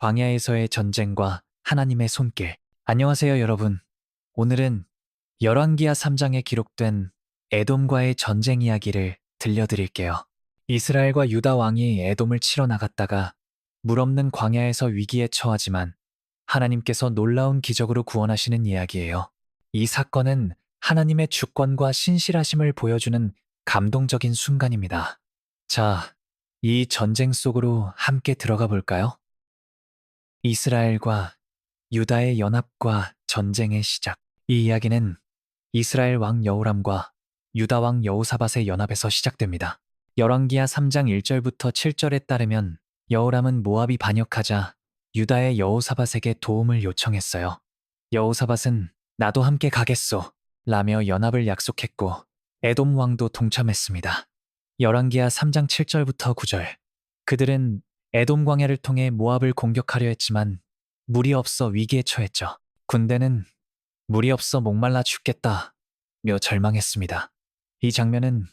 광야에서의 전쟁과 하나님의 손길. 안녕하세요, 여러분. 오늘은 열왕기하 3장에 기록된 에돔과의 전쟁 이야기를 들려드릴게요. 이스라엘과 유다 왕이 에돔을 치러 나갔다가 물 없는 광야에서 위기에 처하지만 하나님께서 놀라운 기적으로 구원하시는 이야기예요. 이 사건은 하나님의 주권과 신실하심을 보여주는 감동적인 순간입니다. 자, 이 전쟁 속으로 함께 들어가 볼까요? 이스라엘과 유다의 연합과 전쟁의 시작. 이 이야기는 이스라엘 왕 여호람과 유다 왕 여호사밧의 연합에서 시작됩니다. 열왕기하 3장 1절부터 7절에 따르면 여호람은 모압이 반역하자 유다의 여호사밧에게 도움을 요청했어요. 여호사밧은 나도 함께 가겠소 라며 연합을 약속했고 에돔 왕도 동참했습니다. 열왕기하 3장 7절부터 9절. 그들은 에돔 광야를 통해 모압을 공격하려 했지만 물이 없어 위기에 처했죠. 군대는 물이 없어 목말라 죽겠다며 절망했습니다. 이 장면은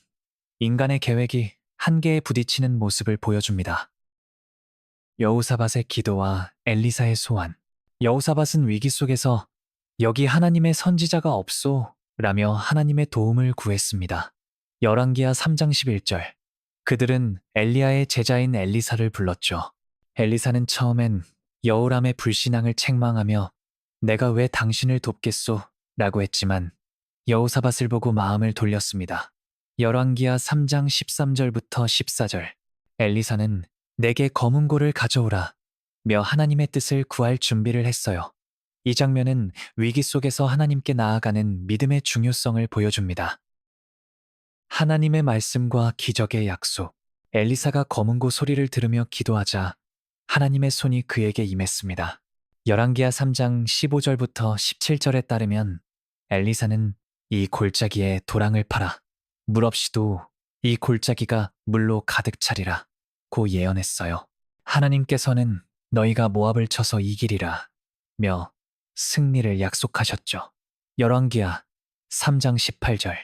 인간의 계획이 한계에 부딪히는 모습을 보여줍니다. 여호사밧의 기도와 엘리사의 소환. 여호사밧은 위기 속에서 여기 하나님의 선지자가 없소 라며 하나님의 도움을 구했습니다. 열왕기하 3장 11절. 그들은 엘리야의 제자인 엘리사를 불렀죠. 엘리사는 처음엔 여호람의 불신앙을 책망하며 내가 왜 당신을 돕겠소? 라고 했지만 여호사밧을 보고 마음을 돌렸습니다. 열왕기하 3장 13절부터 14절. 엘리사는 내게 검은 고를 가져오라 며 하나님의 뜻을 구할 준비를 했어요. 이 장면은 위기 속에서 하나님께 나아가는 믿음의 중요성을 보여줍니다. 하나님의 말씀과 기적의 약속. 엘리사가 검은고 소리를 들으며 기도하자 하나님의 손이 그에게 임했습니다. 열왕기하 3장 15절부터 17절에 따르면 엘리사는 이 골짜기에 도랑을 팔아 물 없이도 이 골짜기가 물로 가득 차리라 고 예언했어요. 하나님께서는 너희가 모압을 쳐서 이기리라 며 승리를 약속하셨죠. 열왕기하 3장 18절.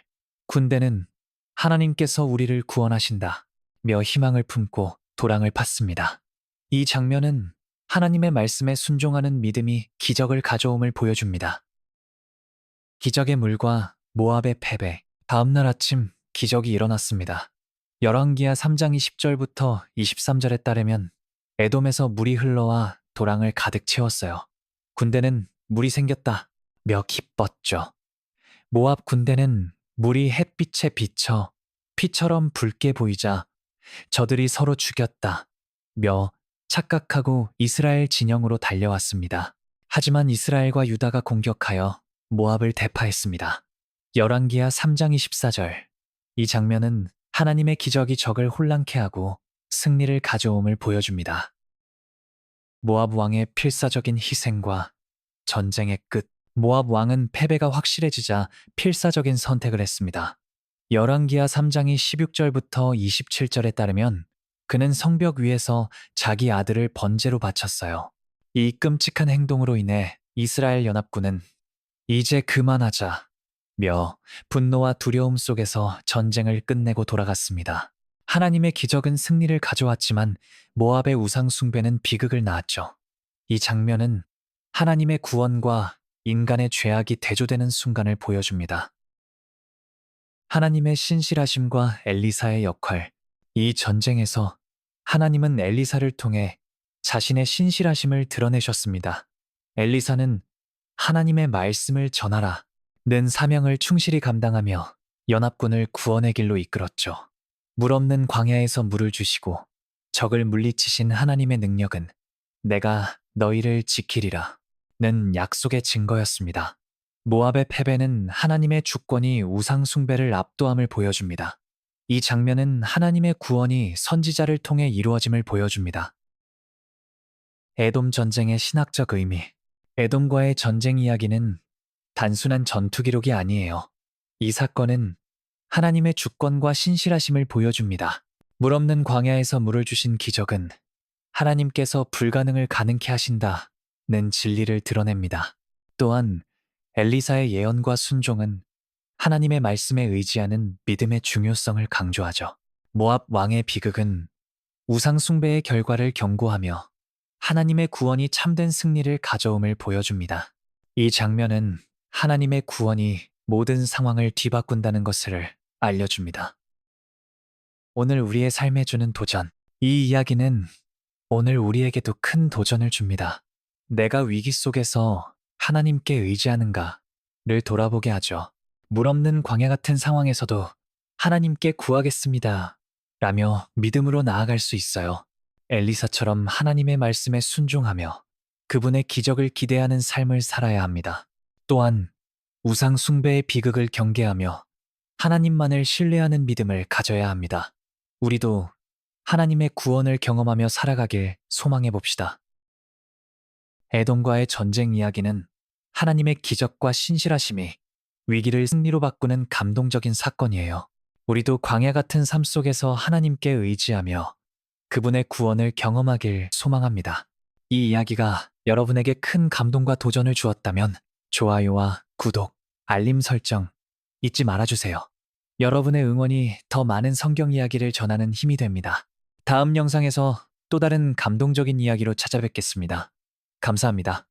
군대는 하나님께서 우리를 구원하신다 며 희망을 품고 도랑을 팠습니다. 이 장면은 하나님의 말씀에 순종하는 믿음이 기적을 가져옴을 보여줍니다. 기적의 물과 모압의 패배. 다음날 아침 기적이 일어났습니다. 열왕기하 3장 20절부터 23절에 따르면 에돔에서 물이 흘러와 도랑을 가득 채웠어요. 군대는 물이 생겼다 며 기뻤죠. 모압 군대는 물이 햇빛에 비쳐 피처럼 붉게 보이자 저들이 서로 죽였다 며 착각하고 이스라엘 진영으로 달려왔습니다. 하지만 이스라엘과 유다가 공격하여 모압을 대파했습니다. 열왕기하 3장 24절. 이 장면은 하나님의 기적이 적을 혼란케 하고 승리를 가져옴을 보여줍니다. 모압 왕의 필사적인 희생과 전쟁의 끝. 모압 왕은 패배가 확실해지자 필사적인 선택을 했습니다. 열왕기하 3장이 16절부터 27절에 따르면 그는 성벽 위에서 자기 아들을 번제로 바쳤어요. 이 끔찍한 행동으로 인해 이스라엘 연합군은 이제 그만하자 며 분노와 두려움 속에서 전쟁을 끝내고 돌아갔습니다. 하나님의 기적은 승리를 가져왔지만 모압의 우상 숭배는 비극을 낳았죠. 이 장면은 하나님의 구원과 인간의 죄악이 대조되는 순간을 보여줍니다. 하나님의 신실하심과 엘리사의 역할. 이 전쟁에서 하나님은 엘리사를 통해 자신의 신실하심을 드러내셨습니다. 엘리사는 하나님의 말씀을 전하라 는 사명을 충실히 감당하며 연합군을 구원의 길로 이끌었죠. 물 없는 광야에서 물을 주시고 적을 물리치신 하나님의 능력은 내가 너희를 지키리라 는 약속의 증거였습니다. 모압의 패배는 하나님의 주권이 우상 숭배를 압도함을 보여줍니다. 이 장면은 하나님의 구원이 선지자를 통해 이루어짐을 보여줍니다. 에돔 전쟁의 신학적 의미. 에돔과의 전쟁 이야기는 단순한 전투 기록이 아니에요. 이 사건은 하나님의 주권과 신실하심을 보여줍니다. 물 없는 광야에서 물을 주신 기적은 하나님께서 불가능을 가능케 하신다는 진리를 드러냅니다. 또한 엘리사의 예언과 순종은 하나님의 말씀에 의지하는 믿음의 중요성을 강조하죠. 모압 왕의 비극은 우상 숭배의 결과를 경고하며 하나님의 구원이 참된 승리를 가져옴을 보여줍니다. 이 장면은 하나님의 구원이 모든 상황을 뒤바꾼다는 것을 알려줍니다. 오늘 우리의 삶에 주는 도전. 이 이야기는 오늘 우리에게도 큰 도전을 줍니다. 내가 위기 속에서 하나님께 의지하는가를 돌아보게 하죠. 물 없는 광야 같은 상황에서도 하나님께 구하겠습니다. 라며 믿음으로 나아갈 수 있어요. 엘리사처럼 하나님의 말씀에 순종하며 그분의 기적을 기대하는 삶을 살아야 합니다. 또한 우상 숭배의 비극을 경계하며 하나님만을 신뢰하는 믿음을 가져야 합니다. 우리도 하나님의 구원을 경험하며 살아가길 소망해 봅시다. 에돔과의 전쟁 이야기는 하나님의 기적과 신실하심이 위기를 승리로 바꾸는 감동적인 사건이에요. 우리도 광야 같은 삶 속에서 하나님께 의지하며 그분의 구원을 경험하길 소망합니다. 이 이야기가 여러분에게 큰 감동과 도전을 주었다면 좋아요와 구독, 알림 설정 잊지 말아주세요. 여러분의 응원이 더 많은 성경 이야기를 전하는 힘이 됩니다. 다음 영상에서 또 다른 감동적인 이야기로 찾아뵙겠습니다. 감사합니다.